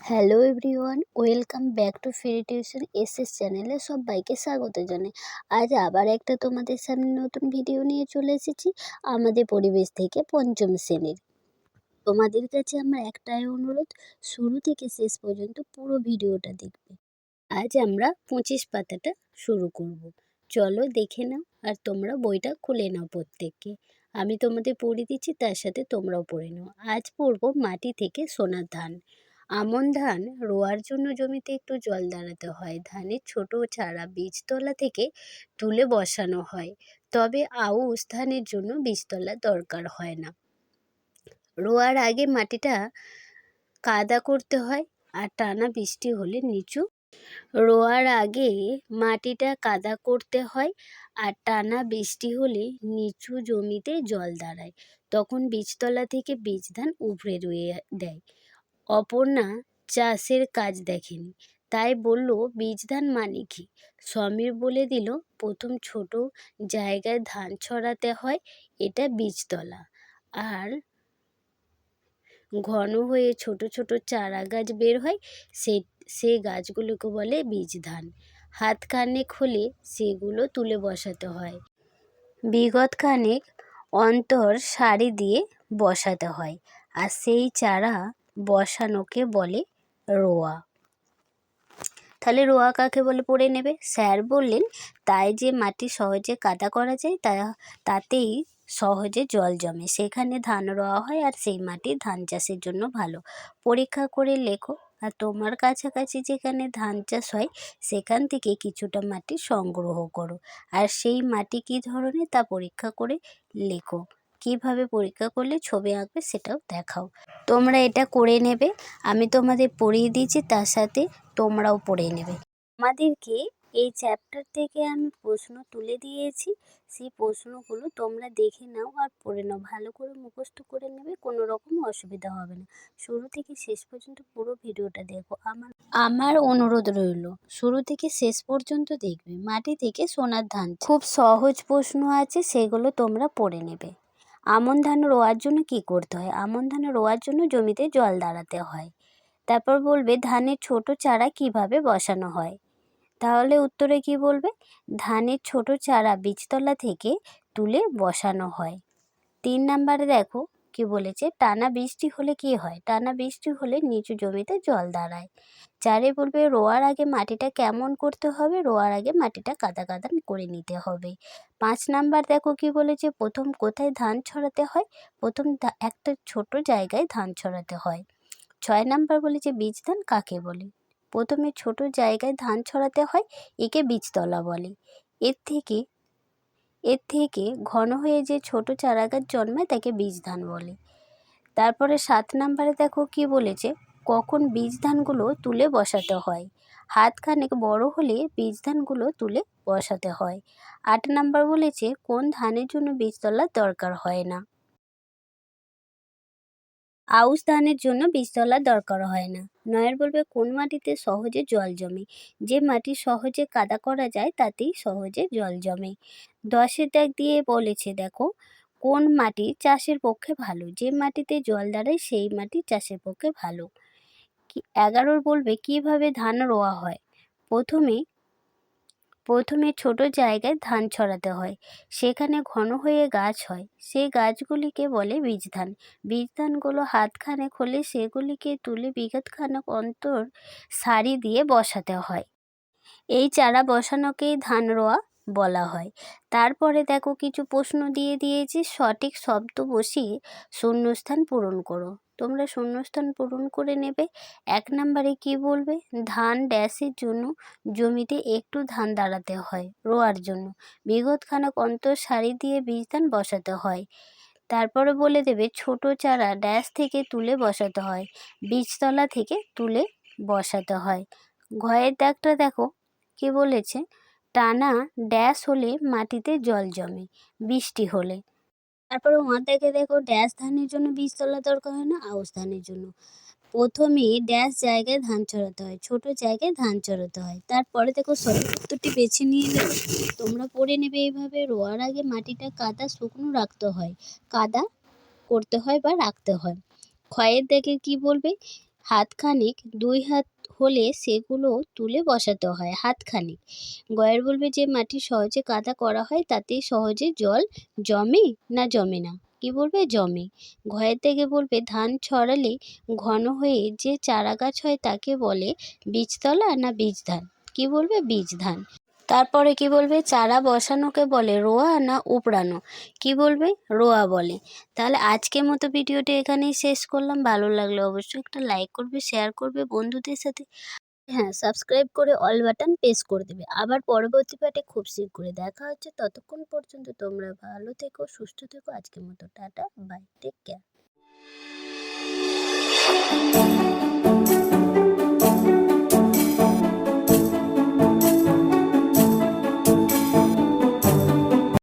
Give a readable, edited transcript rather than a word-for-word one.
Hello everyone, welcome back to ferry tuition SS চ্যানেলে সবাইকে স্বাগত জানাই। আজ আবার একটা তোমাদের সামনে নতুন ভিডিও নিয়ে চলে এসেছি আমাদের পরিবেশ থেকে পঞ্চম শ্রেণীর। তোমাদের কাছে আমার একটাই অনুরোধ, শুরু থেকে শেষ পর্যন্ত পুরো ভিডিওটা দেখবে। আজ আমরা 25 পাতাটা শুরু করব। চলো দেখে নাও, আর তোমরা বইটা খুলে নাও প্রত্যেককে। আমি তোমাদের পড়িয়ে দিচ্ছি, তার সাথে তোমরাও পড়ে নাও। আজ পড়বো মাটি থেকে সোনার ধান। আমন ধান রোয়ার জন্য জমিতে একটু জল দাঁড়াতে হয়। ধানের ছোট চারা বীজতলা থেকে তুলে বসানো হয়, তবে আউশ ধানের জন্য বীজতলা দরকার হয় না। রোয়ার আগে মাটিটা কাদা করতে হয়, আর টানা বৃষ্টি হলে রোয়ার আগে মাটিটা কাদা করতে হয়, আর টানা বৃষ্টি হলে নিচু জমিতে জল দাঁড়ায়। তখন বীজতলা থেকে বীজ ধান উপড়ে রুয়ে দেয়। অপর্ণা চাষের কাজ দেখেনি, তাই বলল বীজ ধান মানে কি। সমীর বলে দিল, প্রথম ছোট জায়গায় ধান ছড়াতে হয়, এটা বীজতলা। আর ঘন হয়ে ছোট ছোট চারা গাছ বের হয়, সে গাছগুলোকে বলে বীজ ধান। হাত খানেক হলে সেগুলো তুলে বসাতে হয়। বিগত খানেক অন্তর সারি দিয়ে বসাতে হয়, আর সেই চারা বসানোকে বলে রোয়া। তাহলে রোয়া কাকে বলে পড়ে নেবে। স্যার বললেন, তাই যে মাটি সহজে কাদা করা যায় তাতেই সহজে জল জমে, সেখানে ধান রোয়া হয়, আর সেই মাটি ধান চাষের জন্য ভালো। পরীক্ষা করে লেখো, আর তোমার কাছাকাছি যেখানে ধান চাষ হয় সেখান থেকে কিছুটা মাটি সংগ্রহ করো, আর সেই মাটি কী ধরনের তা পরীক্ষা করে লেখো। কিভাবে পরীক্ষা করলে ছবি আঁকবে সেটাও দেখাও। তোমরা এটা করে নেবে, আমি তোমাদের পড়িয়ে দিয়েছি, তার সাথে তোমরাও পড়ে নেবে। আমাদেরকে এই চ্যাপ্টার থেকে আমি প্রশ্ন তুলে দিয়েছি, সেই প্রশ্নগুলো তোমরা দেখে নাও আর পড়ে নাও। ভালো করে মুখস্থ করে নেবে, কোনো রকম অসুবিধা হবে না। শুরু থেকে শেষ পর্যন্ত পুরো ভিডিওটা দেখো। আমার অনুরোধ রইল, শুরু থেকে শেষ পর্যন্ত দেখবে। মাটি থেকে সোনার ধান, খুব সহজ প্রশ্ন আছে, সেগুলো তোমরা পড়ে নেবে। আমন ধান রোয়ার জন্য কি করতে হয়। আমন ধান রোয়ার জন্য জমিতে জল দাঁড়াতে হয়। তারপর বলবে ধানের ছোট চারা কিভাবে বসানো হয়। তাহলে উত্তরে কি বলবে, ধানের ছোট চারা বীজতলা থেকে তুলে বসানো হয়। 3 নাম্বারে দেখো কি বলেছে, টানা বৃষ্টি হলে কি হয়। টানা বৃষ্টি হলে নিচু জমিতে জল দাঁড়ায়। 4এ বলবে রোয়ার আগে মাটিটা কেমন করতে হবে। রোয়ার আগে মাটিটা কাদা কাদা করে নিতে হবে। 5 নাম্বার দেখো কি বলেছে, প্রথম কোথায় ধান ছড়াতে হয়। প্রথম একটা ছোট জায়গায় ধান ছড়াতে হয়। 6 নাম্বার বলেছে বীজ ধান কাকে বলে। প্রথমে ছোট জায়গায় ধান ছড়াতে হয়, একে বীজতলা বলে। এর থেকে ঘন হয়ে যে ছোট চারাগাছ জন্মায় তাকে বীজ ধান বলে। তারপরে 7 নাম্বারে দেখো কি বলেছে, কখন বীজ ধানগুলো তুলে বসাতে হয়। হাত খানেক বড় হলে বীজ ধানগুলো তুলে বসাতে হয়। 8 নাম্বার বলেছে কোন ধানের জন্য বীজতলার দরকার হয় না। আউশ ধানের জন্য বীজতলার দরকার হয় না। 9 বলবে কোন মাটিতে সহজে জল জমে। যে মাটি সহজে কাদা করা যায় তাতেই সহজে জল জমে। 10-এর দাগ দিয়ে বলেছে দেখো, কোন মাটি চাষের পক্ষে ভালো। যে মাটিতে জল দাঁড়ায় সেই মাটি চাষের পক্ষে ভালো। 11 বলবে কিভাবে ধান রোয়া হয়। প্রথমে ছোট জায়গায় ধান ছড়াতে হয়, সেখানে ঘন হয়ে গাছ হয়, সেই গাছগুলিকে বলে বীজ ধান। বীজ ধানগুলো হাত খানেক হলে সেগুলিকে তুলে বিঘত খানেক অন্তর সারি দিয়ে বসাতে হয়। এই চারা বসানোকেই ধান রোয়া বলা হয়। তারপরে দেখো কিছু প্রশ্ন দিয়ে দিয়েছি, সঠিক শব্দ বসিয়ে শূন্যস্থান পূরণ করো। তোমরা শূন্যস্থান পূরণ করে নেবে। 1 নাম্বারে কি বলবে, ধান ড্যাশের জন্য জমিতে একটু ধান দাঁড়াতে হয় রোয়ার জন্য। বিগত খানেক অন্তর সারি দিয়ে বীজ ধান বসাতে হয়। তারপরে বলে দেবে ছোট চারা ড্যাশ থেকে তুলে বসাতে হয়, বীজতলা থেকে তুলে বসাতে হয়। ঘয়ের দাগটা দেখো কি বলেছে, টানা ড্যাশ হলে মাটিতে জল জমে বৃষ্টি হলে। তারপরে মাথাকে দেখো, ড্যাশ ধানের জন্য বীজতলা দরকার হয় না, আউশ ধানের জন্য। প্রথমে ড্যাশ জায়গায় ধান ছড়াতে হয়, ছোট জায়গায় ধান ছড়াতে হয়। তারপরে দেখো সঠিক উত্তরটি বেছে নিয়ে নেবে, তোমরা পড়ে নেবে এইভাবে। রোয়ার আগে মাটিটা কাদা শুকনো রাখতে হয়, কাদা করতে হয় বা রাখতে হয়। ক্ষয়ের দাগে কি বলবে, হাতখানিক 2 হাত হলে সেগুলো তুলে বসাতে হয় হাতখানিক। গয়ের বলবে যে মাটি সহজে কাদা করা হয় তাতে সহজে জল জমে না জমে না? কি বলবে? জমে। ঘয়ের থেকে বলবে ধান ছড়ালে ঘন হয়ে যে চারা গাছ হয় তাকে বলে বীজতলা না বীজ ধান? কি বলবে? বীজ ধান। তারপরে কি বলবে? চারা বসানোকে বলে রোয়া না উপড়ানো? কি বলবে? রোয়া বলে। তাহলে আজকের মতো ভিডিওটি এখানেই শেষ করলাম। ভালো লাগলে অবশ্যই একটা লাইক করবে, শেয়ার করবে বন্ধুদের সাথে। হ্যাঁ, সাবস্ক্রাইব করে অল বাটন প্রেস করে দেবে। আবার পরবর্তী পার্টে খুব শীঘ্রই দেখা হচ্ছে। ততক্ষণ পর্যন্ত তোমরা ভালো থেকো, সুস্থ থেকো। আজকের মতো টাটা, বাই, টেক কেয়ার।